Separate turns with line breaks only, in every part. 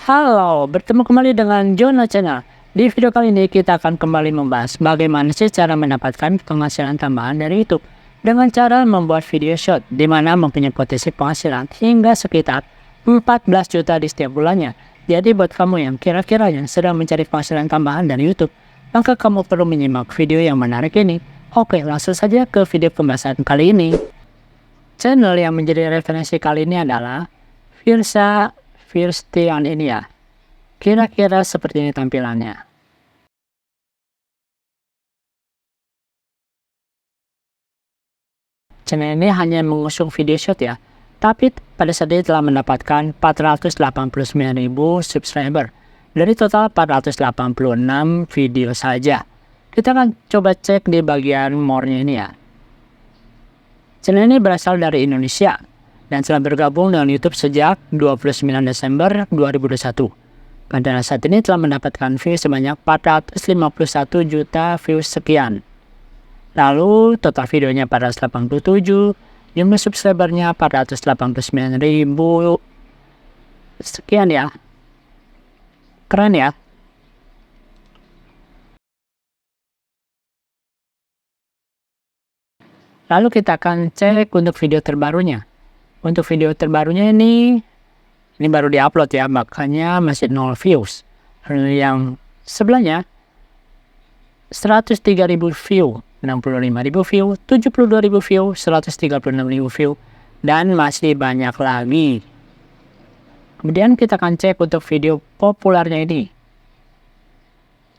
Halo, bertemu kembali dengan Jono Channel. Di video kali ini kita akan kembali membahas bagaimana sih cara mendapatkan penghasilan tambahan dari YouTube dengan cara membuat video short, di mana mempunyai potensi penghasilan hingga sekitar 14 juta di setiap bulannya. Jadi buat kamu yang kira-kira yang sedang mencari penghasilan tambahan dari YouTube, maka kamu perlu menyimak video yang menarik ini. Oke, langsung saja ke video pembahasan kali ini. Channel yang menjadi referensi kali ini adalah Virsa Firstian ini ya. Kira-kira seperti ini tampilannya. Channel ini hanya mengusung video short ya, tapi pada saat ini telah mendapatkan 489.000 subscriber dari total 486 video saja. Kita akan coba cek di bagian more-nya ini ya. Channel ini berasal dari Indonesia dan telah bergabung dengan YouTube sejak 29 Desember 2021. Pada saat ini telah mendapatkan views sebanyak 451 juta views sekian. Lalu total videonya 487, jumlah subscribernya 489.000 sekian ya. Keren ya. Lalu kita akan cek untuk video terbarunya. Untuk video terbarunya ini baru diupload ya, makanya masih 0 views. Lalu yang sebelahnya 103.000 view, 65.000 view, 72.000 view, 136.000 view, dan masih banyak lagi. Kemudian kita akan cek untuk video populernya ini.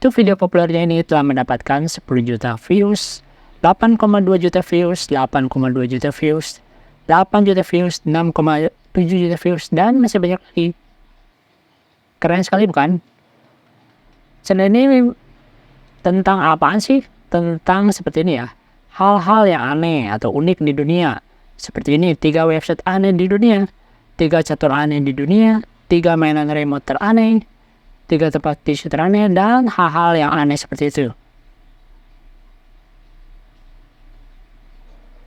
Untuk video populernya ini telah mendapatkan 10 juta views, 8,2 juta views, 8,2 juta views, 8 juta views, 6,7 juta views, dan masih banyak lagi. Keren sekali bukan? Channel ini tentang apaan sih? Tentang seperti ini ya, hal-hal yang aneh atau unik di dunia. Seperti ini, 3 website aneh di dunia, 3 catur aneh di dunia, 3 mainan remote teraneh, 3 tempat tisu teraneh, dan hal-hal yang aneh seperti itu.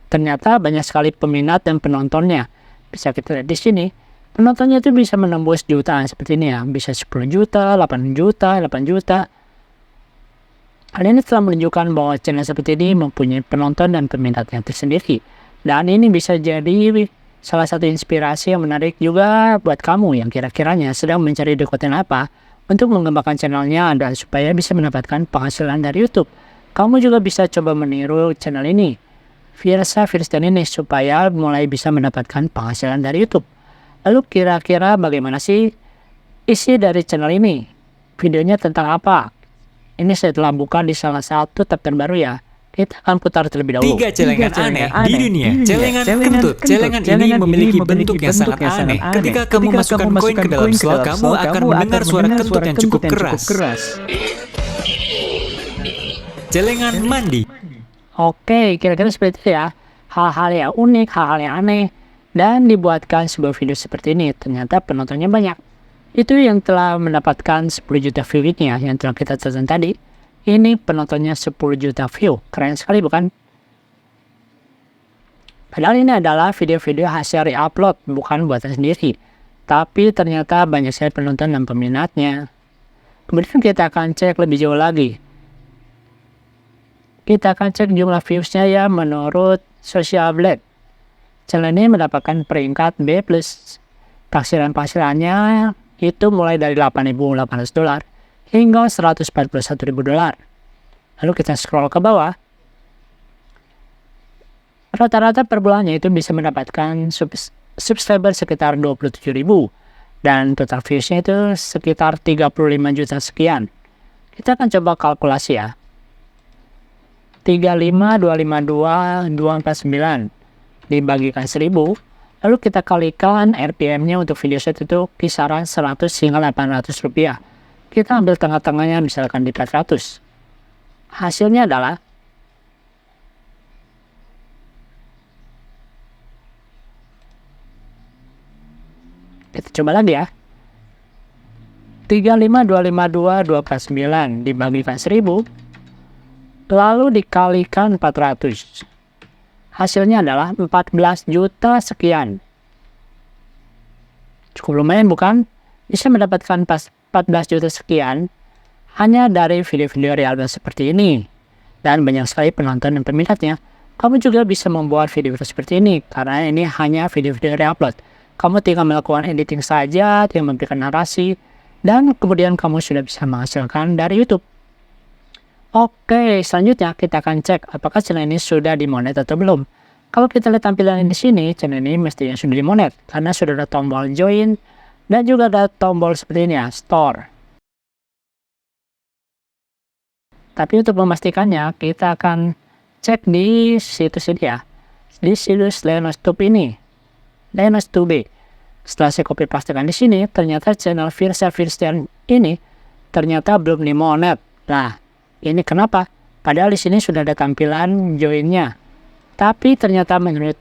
Ternyata banyak sekali peminat dan penontonnya. Bisa kita lihat di sini, penontonnya itu bisa menembus jutaan seperti ini ya, bisa 10 juta, 8 juta, 8 juta. Hal ini telah menunjukkan bahwa channel seperti ini mempunyai penonton dan peminat yang tersendiri. Dan ini bisa jadi salah satu inspirasi yang menarik juga buat kamu yang kira-kiranya sedang mencari konten apa untuk mengembangkan channelnya dan supaya bisa mendapatkan penghasilan dari YouTube. Kamu juga bisa coba meniru channel ini, Virsa Firstian ini, supaya mulai bisa mendapatkan penghasilan dari YouTube. Lalu kira-kira bagaimana sih isi dari channel ini? Videonya tentang apa? Ini saya telah buka di salah satu tab terbaru ya. Kita akan putar terlebih dahulu.
3 celengan aneh di dunia. Celengan kentut. Celengan ini memiliki bentuk yang sangat aneh. Ketika kamu masukkan koin ke dalam slot, kamu akan mendengar suara kentut yang cukup keras. Celengan mandi.
Oke, kira-kira seperti itu ya. Hal-hal yang unik, hal-hal yang aneh, dan dibuatkan sebuah video seperti ini. Ternyata penontonnya banyak. Itu yang telah mendapatkan 10 juta view ini ya, yang telah kita tonton tadi. Ini penontonnya 10 juta view. Keren sekali bukan? Padahal ini adalah video-video hasil re-upload, bukan buatan sendiri. Tapi ternyata banyak sekali penonton dan peminatnya. Kemudian kita akan cek lebih jauh lagi. Kita akan cek jumlah viewsnya ya menurut Social Blade. Channel ini mendapatkan peringkat B+. Penghasilannya itu mulai dari $8.800 hingga $141.000. Lalu kita scroll ke bawah. Rata-rata per bulannya itu bisa mendapatkan subscriber sekitar 27.000 dan total viewsnya itu sekitar 35 juta sekian. Kita akan coba kalkulasi ya. 35, 252, 249 dibagikan 1000, lalu kita kalikan RPM-nya untuk video set itu kisaran 100 hingga 800 rupiah. Kita ambil tengah-tengahnya misalkan di 400. Hasilnya adalah kita coba lagi ya. 35, 252, 249 dibagikan 1000, lalu dikalikan 400. Hasilnya adalah 14 juta sekian. Cukup lumayan bukan? bisa mendapatkan pas 14 juta sekian hanya dari video-video real seperti ini. Dan banyak sekali penonton dan peminatnya. Kamu juga bisa membuat video seperti ini karena ini hanya video-video reupload. Kamu tinggal melakukan editing saja, tinggal memberikan narasi, dan kemudian kamu sudah bisa menghasilkan dari YouTube. Oke, selanjutnya kita akan cek apakah channel ini sudah dimonet atau belum. Kalau kita lihat tampilan di sini, channel ini mestinya sudah dimonet karena sudah ada tombol join dan juga ada tombol seperti ini ya, store. Tapi untuk memastikannya, kita akan cek di situs ini ya, di situs LenosTube ini, LenosTube. Setelah saya copy pastekan di sini, ternyata channel Firsa Firstian ini ternyata belum dimonet. Nah, ini kenapa? Padahal di sini sudah ada tampilan joinnya. Tapi ternyata menurut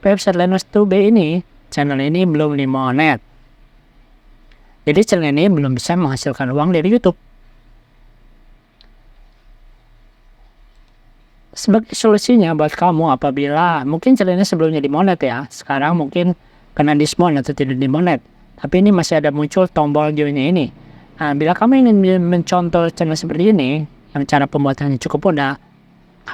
website LenosTube ini, channel ini belum dimonet. Jadi channel ini belum bisa menghasilkan uang dari YouTube. Sebagai solusinya buat kamu apabila mungkin channel ini sebelumnya dimonet ya, sekarang mungkin kena dismonet atau tidak dimonet, tapi ini masih ada muncul tombol joinnya ini. Nah, bila kamu ingin mencontoh channel seperti ini, yang cara pembuatannya cukup mudah,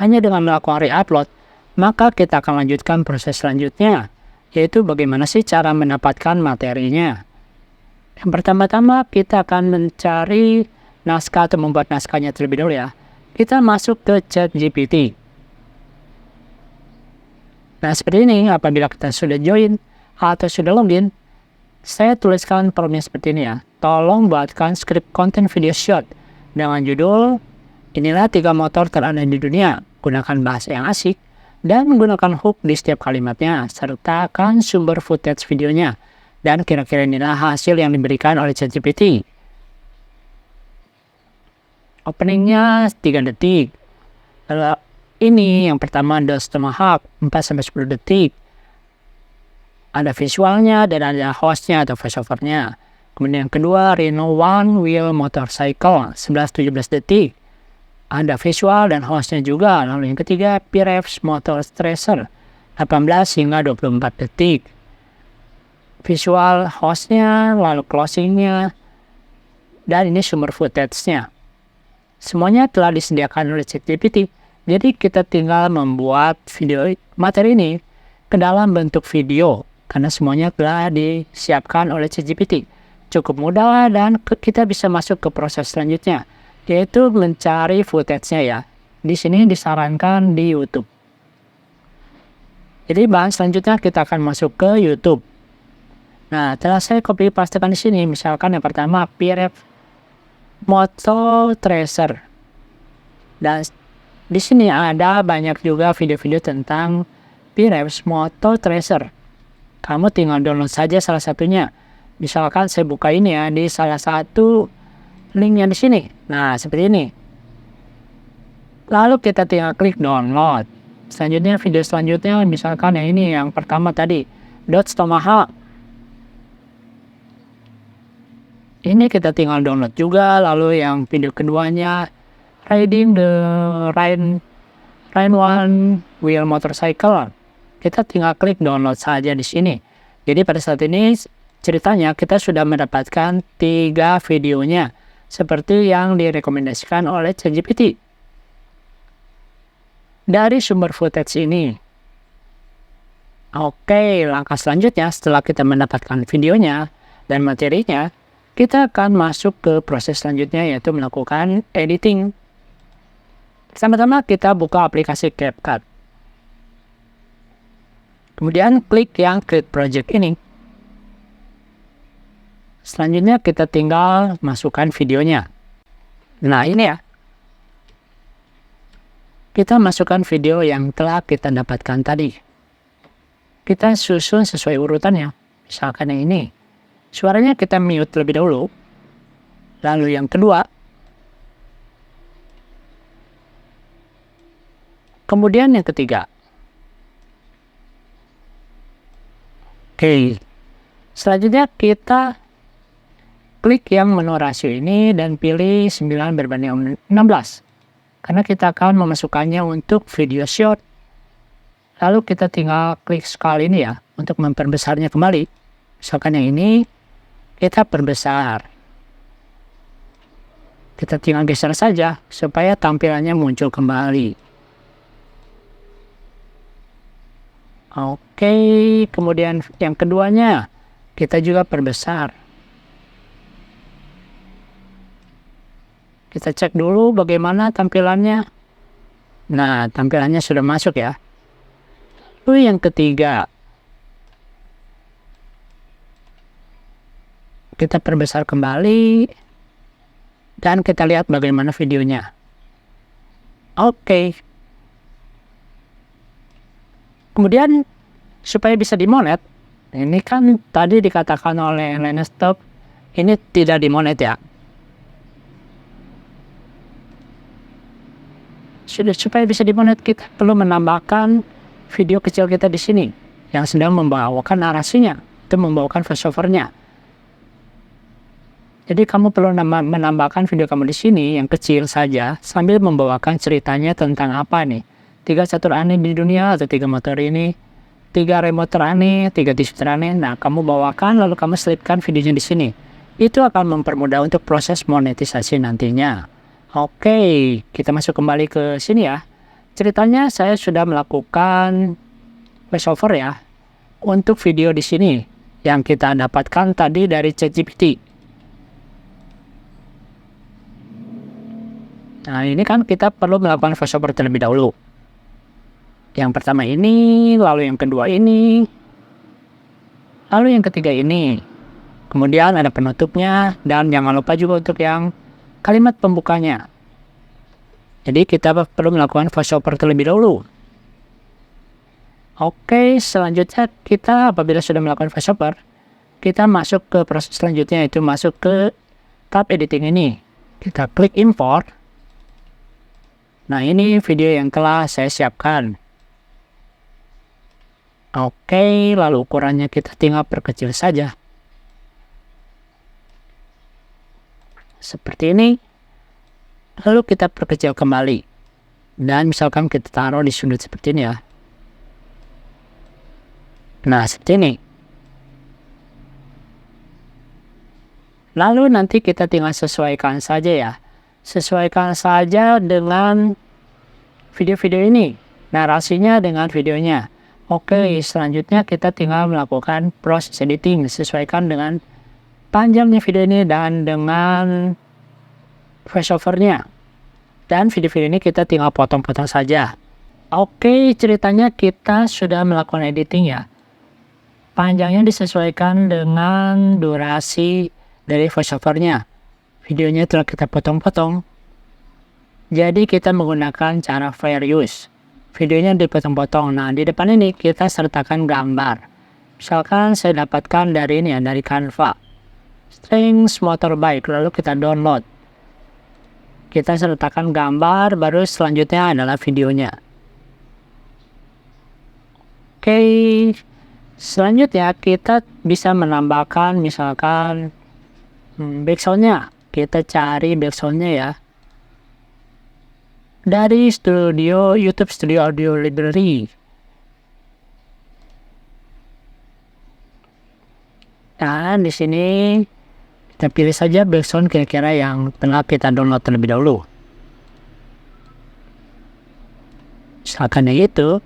hanya dengan melakukan re-upload, maka kita akan lanjutkan proses selanjutnya, yaitu bagaimana sih cara mendapatkan materinya. Yang pertama-tama kita akan mencari naskah atau membuat naskahnya terlebih dahulu ya. Kita masuk ke ChatGPT. Nah, seperti ini, apabila kita sudah join atau sudah login, saya tuliskan prompt seperti ini ya. Tolong buatkan skrip konten video short dengan judul, inilah 3 motor terada di dunia. Gunakan bahasa yang asik dan menggunakan hook di setiap kalimatnya, sertakan sumber footage videonya. Dan kira-kira inilah hasil yang diberikan oleh ChatGPT. Openingnya 3 detik. Lalu ini yang pertama Dos Tomahawk 4-10 detik. Ada visualnya dan ada hostnya atau voiceovernya. Kemudian yang kedua Reno One Wheel Motorcycle 11-17 detik. Ada visual dan hostnya juga. Lalu yang ketiga P-Revs Motor Tracer 18 hingga 24 detik. Visual hostnya, lalu closingnya, dan ini sumber footage-nya. Semuanya telah disediakan oleh ChatGPT, jadi kita tinggal membuat video materi ini ke dalam bentuk video, karena semuanya telah disiapkan oleh ChatGPT. Cukup mudah dan kita bisa masuk ke proses selanjutnya, yaitu mencari footage-nya ya. Di sini disarankan di YouTube. Jadi bahan selanjutnya kita akan masuk ke YouTube. Nah, telah saya copy pastekan di sini, misalkan yang pertama P-Revs Motor Tracer. Dan di sini ada banyak juga video-video tentang P-Revs Motor Tracer. Kamu tinggal download saja salah satunya. Misalkan saya buka ini ya di salah satu linknya di sini. Nah, seperti ini. Lalu kita tinggal klik download. Selanjutnya video selanjutnya misalkan yang ini yang pertama tadi, Dodge Tomahawk. Ini kita tinggal download juga. Lalu yang video keduanya Riding the Rhine One Wheel Motorcycle. Kita tinggal klik download saja di sini. Jadi pada saat ini ceritanya kita sudah mendapatkan 3 videonya seperti yang direkomendasikan oleh ChatGPT. Dari sumber footage ini. Oke, langkah selanjutnya setelah kita mendapatkan videonya dan materinya, kita akan masuk ke proses selanjutnya yaitu melakukan editing. Pertama-tama kita buka aplikasi CapCut. Kemudian klik yang Create Project ini. Selanjutnya kita tinggal masukkan videonya. Nah ini ya. Kita masukkan video yang telah kita dapatkan tadi. Kita susun sesuai urutannya. Misalkan yang ini. Suaranya kita mute terlebih dahulu. Lalu yang kedua. Kemudian yang ketiga. Oke. Selanjutnya kita klik yang menu rasio ini dan pilih 9:16. Karena kita akan memasukkannya untuk video short. Lalu kita tinggal klik scale ini ya. Untuk memperbesarnya kembali. Misalkan yang ini. kita perbesar. Kita tinggal geser saja supaya tampilannya muncul kembali. Oke, kemudian yang keduanya kita juga perbesar. Kita cek dulu bagaimana tampilannya. Nah, tampilannya sudah masuk ya. Lalu yang ketiga, kita perbesar kembali. Dan kita lihat bagaimana videonya. Oke. Kemudian supaya bisa dimonet, ini kan tadi dikatakan oleh Lenestop, ini tidak dimonet ya. Supaya bisa dimonet, kita perlu menambahkan video kecil kita di sini yang sedang membawakan narasinya, itu membawakan voiceover-nya. Jadi kamu perlu menambahkan video kamu di sini yang kecil saja sambil membawakan ceritanya tentang apa nih. 3 catur aneh di dunia atau 3 motor ini, 3 remote aneh, 3 TV aneh. Nah, kamu bawakan lalu kamu selipkan videonya di sini. Itu akan mempermudah untuk proses monetisasi nantinya. Oke, kita masuk kembali ke sini ya. Ceritanya saya sudah melakukan voiceover ya untuk video di sini yang kita dapatkan tadi dari ChatGPT. Nah, ini kan kita perlu melakukan voiceover terlebih dahulu. Yang pertama ini, lalu yang kedua ini, lalu yang ketiga ini. Kemudian ada penutupnya, dan jangan lupa juga untuk yang kalimat pembukanya. Jadi kita perlu melakukan voiceover terlebih dahulu. Oke, selanjutnya kita apabila sudah melakukan voiceover, kita masuk ke proses selanjutnya, yaitu masuk ke tab editing ini. Kita klik import. Nah, ini video yang telah saya siapkan. Oke, lalu ukurannya kita tinggal perkecil saja. Seperti ini. Lalu kita perkecil kembali. Dan misalkan kita taruh di sudut seperti ini ya. Nah, seperti ini. Lalu nanti kita tinggal sesuaikan saja ya. Sesuaikan saja dengan video-video ini, narasinya dengan videonya. Oke, selanjutnya kita tinggal melakukan proses editing, sesuaikan dengan panjangnya video ini dan dengan voiceover-nya. Dan video-video ini kita tinggal potong-potong saja. Oke, ceritanya kita sudah melakukan editing ya. Panjangnya disesuaikan dengan durasi dari voiceover-nya. Videonya telah kita potong-potong. Jadi kita menggunakan cara fair use. Videonya dipotong-potong. Nah, di depan ini kita sertakan gambar. Misalkan saya dapatkan dari ini ya, dari Canva. Strings motorbike, lalu kita download. Kita sertakan gambar, baru selanjutnya adalah videonya. Oke. Selanjutnya kita bisa menambahkan misalkan backsound-nya. Kita cari backsound-nya ya. Dari YouTube Studio Audio Library. Dan di sini kita pilih saja backsound kira-kira yang telah kita download terlebih dahulu. Misalkan yang itu.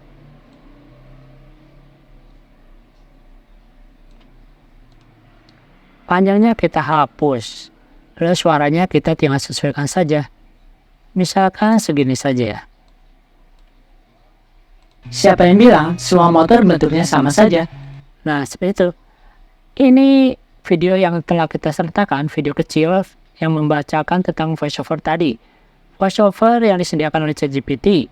Panjangnya kita hapus. Lalu suaranya kita tinggal sesuaikan saja. Misalkan segini saja ya. Siapa yang bilang semua motor bentuknya sama saja? Nah, seperti itu. Ini video yang telah kita sertakan, video kecil yang membacakan tentang voiceover tadi. Voiceover yang disediakan oleh ChatGPT.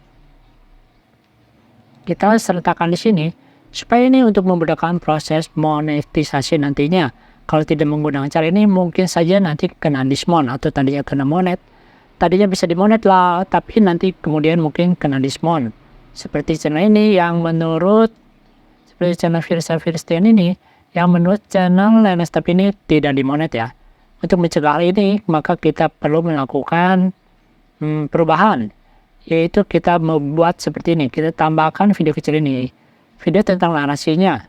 Kita sertakan di sini supaya ini untuk memudahkan proses monetisasi nantinya. Kalau tidak menggunakan cara ini mungkin saja nanti kena dismount atau tadinya kena monet. Tadinya bisa dimonet lah, tapi nanti kemudian mungkin kena dismount. Seperti channel ini yang menurut seperti channel Firstian ini yang menurut channel Lenestop ini tidak dimonet ya. Untuk mencegah hal ini maka kita perlu melakukan perubahan, yaitu kita membuat seperti ini. Kita tambahkan video kecil ini, video tentang narasinya.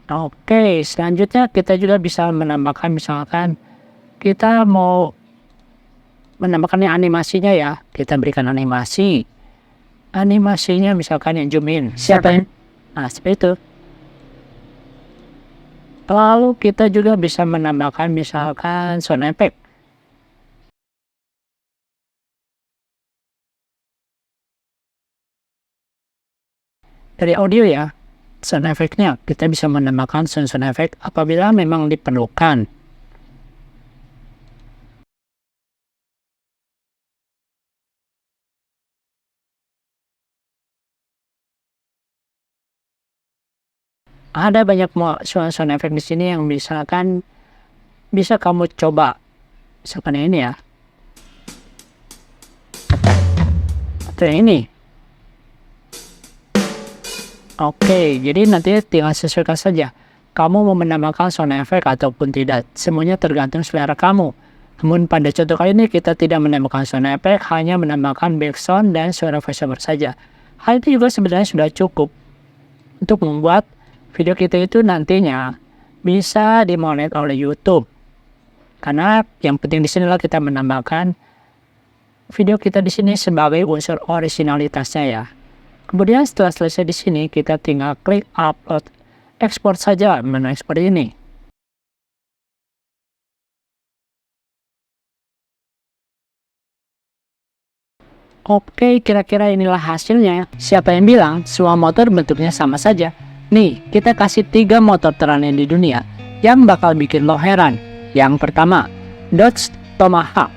Oke, selanjutnya kita juga bisa menambahkan misalkan kita mau menambahkan yang animasinya ya, kita berikan animasi. Animasinya misalkan yang zoom in. Siapa yang? Nah, seperti itu. Lalu kita juga bisa menambahkan misalkan sound effect. Dari audio ya, sound effect-nya kita bisa menambahkan sound effect apabila memang diperlukan. Ada banyak sound effect di sini yang misalkan bisa kamu coba. Misalkan yang ini ya. Atau yang ini. Oke, jadi nanti tinggal sesuaikan saja. Kamu mau menambahkan sound effect ataupun tidak. Semuanya tergantung selera kamu. Namun pada contoh kali ini kita tidak menambahkan sound effect, hanya menambahkan background dan suara voiceover saja. Hal itu juga sebenarnya sudah cukup untuk membuat video kita itu nantinya bisa dimonitor oleh YouTube. Karena yang penting di sini adalah kita menambahkan video kita di sini sebagai unsur originalitasnya ya. Kemudian setelah selesai di sini kita tinggal klik upload, export saja menu export ini. Oke, kira-kira inilah hasilnya. Siapa yang bilang semua motor bentuknya sama saja? Nih, kita kasih 3 motor teraneh di dunia yang bakal bikin lo heran. Yang pertama, Dodge Tomahawk.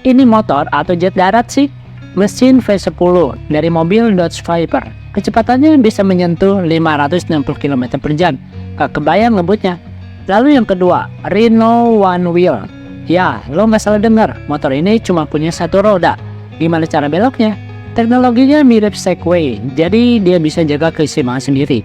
Ini motor atau jet darat sih? Mesin V10 dari mobil Dodge Viper. Kecepatannya bisa menyentuh 560 km per jam. Gak kebayang ngebutnya. Lalu yang kedua, Rhino One Wheel. Ya, lo nggak salah dengar, motor ini cuma punya satu roda. Gimana cara beloknya? Teknologinya mirip Segway, jadi dia bisa jaga keseimbangan sendiri.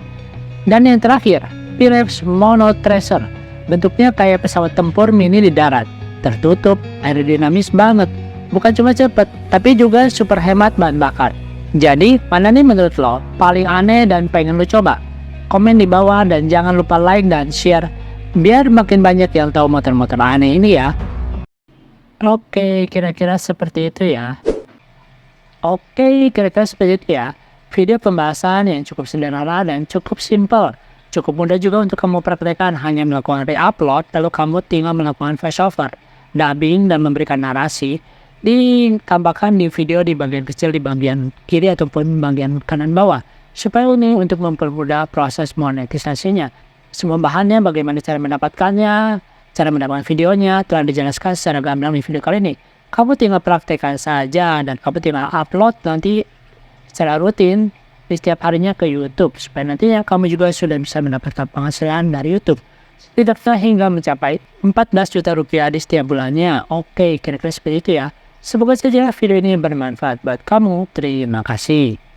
Dan yang terakhir, Pirelli Mono Tracer. Bentuknya kayak pesawat tempur mini di darat. Tertutup, aerodinamis banget. Bukan cuma cepet, tapi juga super hemat bahan bakar. Jadi, mana nih menurut lo paling aneh dan pengen lo coba? Komen di bawah dan jangan lupa like dan share, biar makin banyak yang tahu motor-motor aneh ini ya. Oke, kira-kira seperti itu ya. Video pembahasan yang cukup sederhana dan cukup simple. Cukup mudah juga untuk kamu praktekkan, hanya melakukan re-upload, lalu kamu tinggal melakukan voiceover, dubbing, dan memberikan narasi. Ditambahkan di video di bagian kecil di bagian kiri ataupun bagian kanan bawah, supaya ini untuk mempermudah proses monetisasinya. Semua bahannya, bagaimana cara mendapatkannya, cara mendapatkan videonya telah dijelaskan secara gamblang di video kali ini. Kamu tinggal praktekkan saja dan kamu tinggal upload nanti secara rutin di setiap harinya ke YouTube, supaya nantinya kamu juga sudah bisa mendapatkan penghasilan dari YouTube setidaknya hingga mencapai 14 juta rupiah di setiap bulannya. Oke, kira-kira seperti itu ya. Semoga saja video ini bermanfaat buat kamu. Terima kasih.